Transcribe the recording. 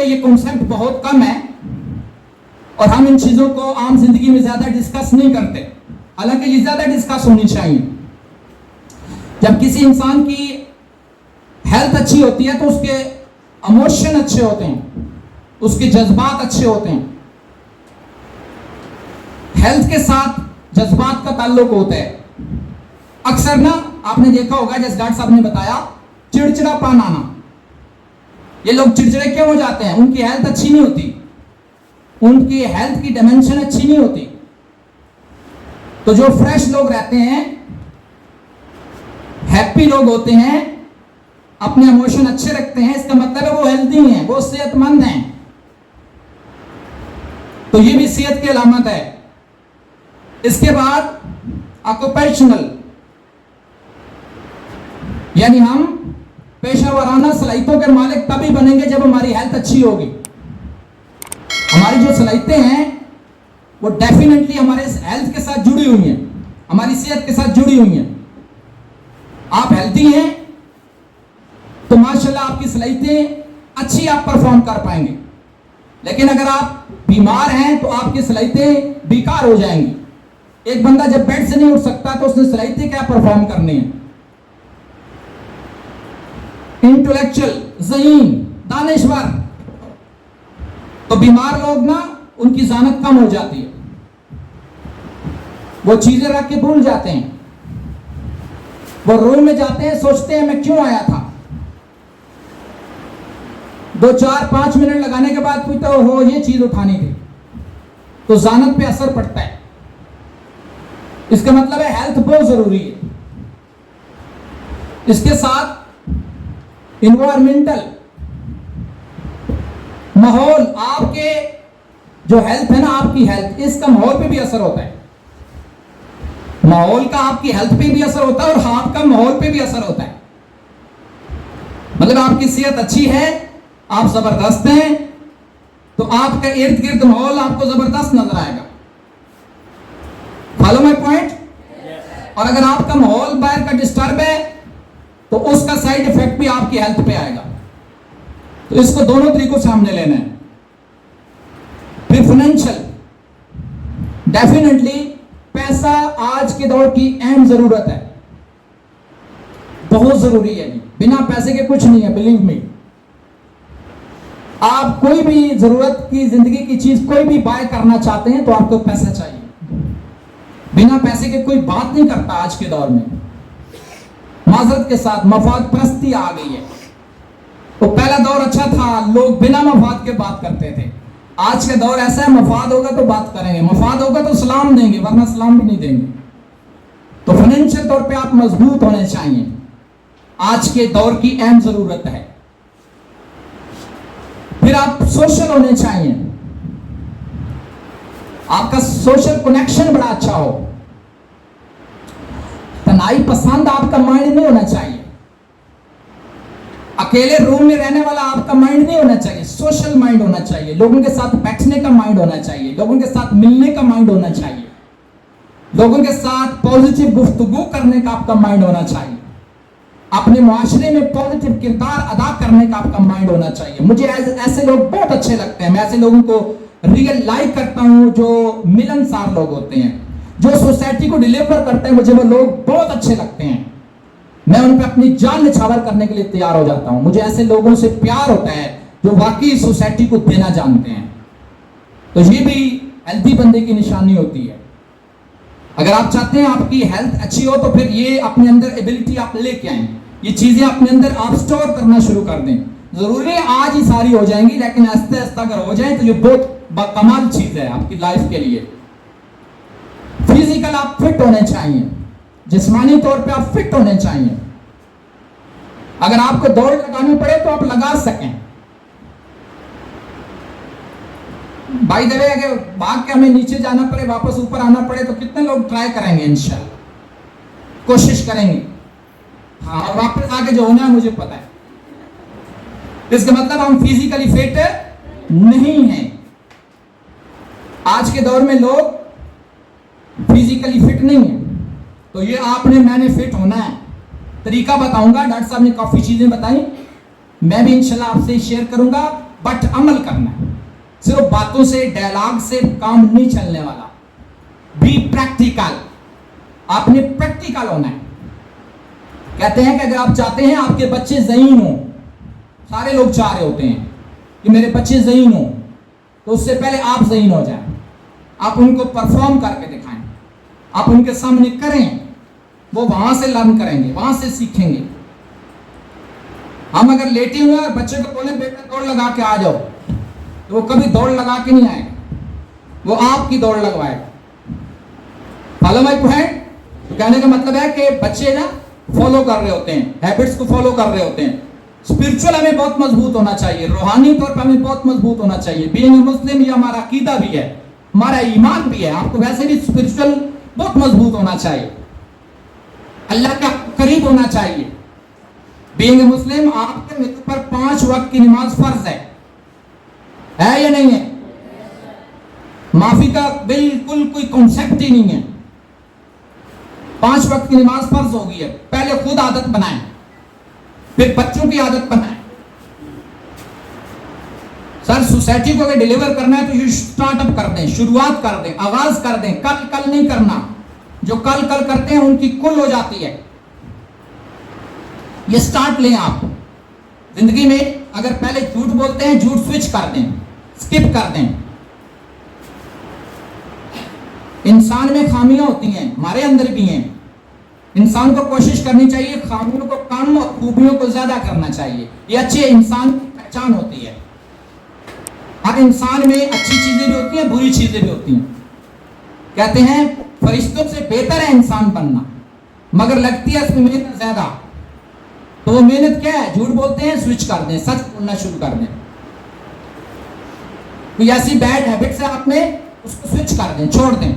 ये कॉन्सेप्ट बहुत कम है और हम इन चीजों को आम जिंदगी में ज्यादा डिस्कस नहीं करते, हालांकि ये ज्यादा डिस्कस होनी चाहिए। जब किसी इंसान की हेल्थ अच्छी होती है तो उसके इमोशन अच्छे होते हैं, उसके जज्बात अच्छे होते हैं। हेल्थ के साथ जज्बात का ताल्लुक होता है। अक्सर ना आपने देखा होगा, जैसे डॉक्टर साहब ने बताया, चिड़चिड़ापन आना। ये लोग चिड़चिड़े क्यों हो जाते हैं? उनकी हेल्थ अच्छी नहीं होती, उनकी हेल्थ की डायमेंशन अच्छी नहीं होती। तो जो फ्रेश लोग रहते हैं, हैप्पी लोग होते हैं, अपने इमोशन अच्छे रखते हैं, इसका मतलब है वो हेल्दी हैं, वो सेहतमंद हैं। तो ये भी सेहत की अलामत है। इसके बाद ऑक्यूपेशनल, यानी हम पेशेवराना सलाहियतों के मालिक तभी बनेंगे जब हमारी हेल्थ अच्छी होगी। हमारी जो सलाहियतें हैं वो डेफिनेटली हमारे हेल्थ के साथ जुड़ी हुई हैं, हमारी सेहत के साथ जुड़ी हुई हैं। आप हेल्दी हैं तो माशाल्लाह आपकी सलाहियतें अच्छी आप परफॉर्म कर पाएंगे, लेकिन अगर आप बीमार हैं तो आपकी सलाहियतें बेकार हो जाएंगी। एक बंदा जब बेड से नहीं उठ सकता तो उसने सलाहियतें क्या परफॉर्म करनी है? इंटेलेक्चुअल, ज़हीन, दानिशवर। तो बीमार लोग ना, उनकी ज़ानत कम हो जाती है, वो चीजें रख के भूल जाते हैं। वो रूम में जाते हैं, सोचते हैं मैं क्यों आया था। 2-4-5 मिनट लगाने के बाद पूछते हो ये चीज उठानी थी, तो ज़ानत पे असर पड़ता है। इसका मतलब है हेल्थ बहुत जरूरी है। इसके साथ इन्वायरमेंटल, माहौल, आपके जो हेल्थ है ना, आपकी हेल्थ, इसका माहौल पे भी असर होता है। माहौल का आपकी हेल्थ पे भी असर होता है और आपका माहौल पे भी असर होता है। मतलब आपकी सेहत अच्छी है, आप जबरदस्त हैं, तो आपका इर्द गिर्द माहौल आपको जबरदस्त नजर आएगा। Follow my point? और अगर आपका माहौल बाहर का डिस्टर्ब है तो उसका साइड इफेक्ट भी आपकी हेल्थ पे आएगा। तो इसको दोनों तरीकों से हमने लेना है। फिर फाइनेंशियल, डेफिनेटली पैसा आज के दौर की अहम जरूरत है, बहुत जरूरी है। बिना पैसे के कुछ नहीं है, बिलीव मी। आप कोई भी जरूरत की जिंदगी की चीज कोई भी बाय करना चाहते हैं तो आपको पैसा चाहिए। बिना पैसे के कोई बात नहीं करता आज के दौर में। माजरत के साथ मफाद परस्ती आ गई है। तो पहला दौर अच्छा था, लोग बिना मफाद के बात करते थे। आज का दौर ऐसा है, मफाद होगा तो बात करेंगे, मफाद होगा तो सलाम देंगे, वरना सलाम भी नहीं देंगे। तो फाइनेंशियल तौर पे आप मजबूत होने चाहिए, आज के दौर की अहम जरूरत है। फिर आप सोशल होने चाहिए, आपका सोशल कनेक्शन बड़ा अच्छा हो। तनाई पसंद आपका माइंड नहीं होना चाहिए, अकेले रूम में रहने वाला आपका माइंड नहीं होना चाहिए, सोशल माइंड होना चाहिए। लोगों के साथ बैठने का माइंड होना चाहिए, लोगों के साथ मिलने का माइंड होना चाहिए, लोगों के साथ पॉजिटिव गुफ्तगू करने का आपका माइंड होना चाहिए, अपने मुआशरे में पॉजिटिव किरदार अदा करने का आपका माइंड होना चाहिए। मुझे ऐसे लोग बहुत अच्छे लगते हैं, मैं ऐसे लोगों को रियल लाइक करता हूं, जो मिलनसार लोग होते हैं, जो सोसाइटी को डिलीवर करते हैं। मुझे वो लोग बहुत अच्छे लगते हैं, मैं उन पर अपनी जान निछावर करने के लिए तैयार हो जाता हूं। मुझे ऐसे लोगों से प्यार होता है जो वाकई सोसाइटी को देना जानते हैं। तो ये भी हेल्दी बंदे की निशानी होती है। अगर आप चाहते हैं आपकी हेल्थ अच्छी हो तो फिर ये अपने अंदर एबिलिटी आप लेके आए, ये चीजें अपने अंदर आप स्टोर करना शुरू कर दें। जरूरी है आज ही सारी हो जाएंगी, लेकिन आस्ते आस्ते अगर हो जाए तो ये बहुत कमाल चीज है आपकी लाइफ के लिए। फिजिकल आप फिट होने चाहिए, जिस्मानी तौर पे आप फिट होने चाहिए। अगर आपको दौड़ लगानी पड़े तो आप लगा सकें। बाय द वे, अगर भाग के हमें नीचे जाना पड़े, वापस ऊपर आना पड़े, तो कितने लोग ट्राई करेंगे? इंशाल्लाह कोशिश करेंगे। हाँ, और वापस आगे जो होना है मुझे पता है। इसका मतलब हम फिजिकली फिट नहीं हैं। आज के दौर में लोग फिजिकली फिट नहीं है, तो ये आपने मैंने फिट होना है। तरीका बताऊंगा, डॉक्टर साहब ने काफी चीजें बताई, मैं भी इंशाल्लाह आपसे शेयर करूंगा। बट अमल करना है। सिर्फ बातों से, डायलॉग से काम नहीं चलने वाला। बी प्रैक्टिकल, आपने प्रैक्टिकल होना है। कहते हैं कि अगर आप चाहते हैं आपके बच्चे ज़हीन हो, सारे लोग चाह रहे होते हैं कि मेरे बच्चे ज़हीन हो, तो उससे पहले आप ज़हीन हो जाएं। आप उनको परफॉर्म करके दिखाएं, आप उनके सामने करें, वो वहां से लर्न करेंगे, वहां से सीखेंगे। हम अगर लेटे हुए और बच्चे को बोले बेटा दौड़ लगा के आ जाओ, तो वो कभी दौड़ लगा के नहीं आएगा, वो आपकी दौड़ लगवाएगा। Follow my point. तो कहने का मतलब है कि बच्चे ना फॉलो कर रहे होते हैं, हैबिट्स को फॉलो कर रहे होते हैं। स्पिरिचुअल हमें बहुत मजबूत होना चाहिए, रूहानी तौर पर हमें बहुत मजबूत होना चाहिए। बीइंग मुस्लिम ये हमारा अकीदा भी है, हमारा ईमान भी है। आपको वैसे भी स्पिरिचुअल बहुत मजबूत होना चाहिए, अल्लाह का करीब होना चाहिए। बीइंग मुस्लिम आपके मेरे ऊपर 5 वक्त की नमाज फर्ज है या नहीं है? माफी का बिल्कुल कोई कॉन्सेप्ट ही नहीं है। 5 वक्त की नमाज फर्ज हो गई है। पहले खुद आदत बनाएं, फिर बच्चों की आदत बनाएं। सर सोसाइटी को अगर डिलीवर करना है तो ये स्टार्टअप कर दें, शुरुआत कर दें, आगाज कर दें। कल नहीं करना, जो कल करते हैं उनकी कुल हो जाती है। ये स्टार्ट लें आप जिंदगी में। अगर पहले झूठ बोलते हैं, झूठ स्विच कर दें, स्किप कर दें। इंसान में खामियां होती हैं, हमारे अंदर भी हैं। इंसान को कोशिश करनी चाहिए खामियों को कम और खूबियों को ज्यादा करना चाहिए। ये अच्छे इंसान की पहचान होती है। हर इंसान में अच्छी चीजें भी होती हैं, बुरी चीजें भी होती हैं। कहते हैं फरिश्तों से बेहतर है इंसान बनना, मगर लगती है इसमें मेहनत ज्यादा। तो वो मेहनत क्या है? झूठ बोलते हैं, स्विच कर दें, सच बोलना शुरू कर दें। कोई ऐसी बैड हैबिट्स है आप में, उसको स्विच कर दें, छोड़ दें।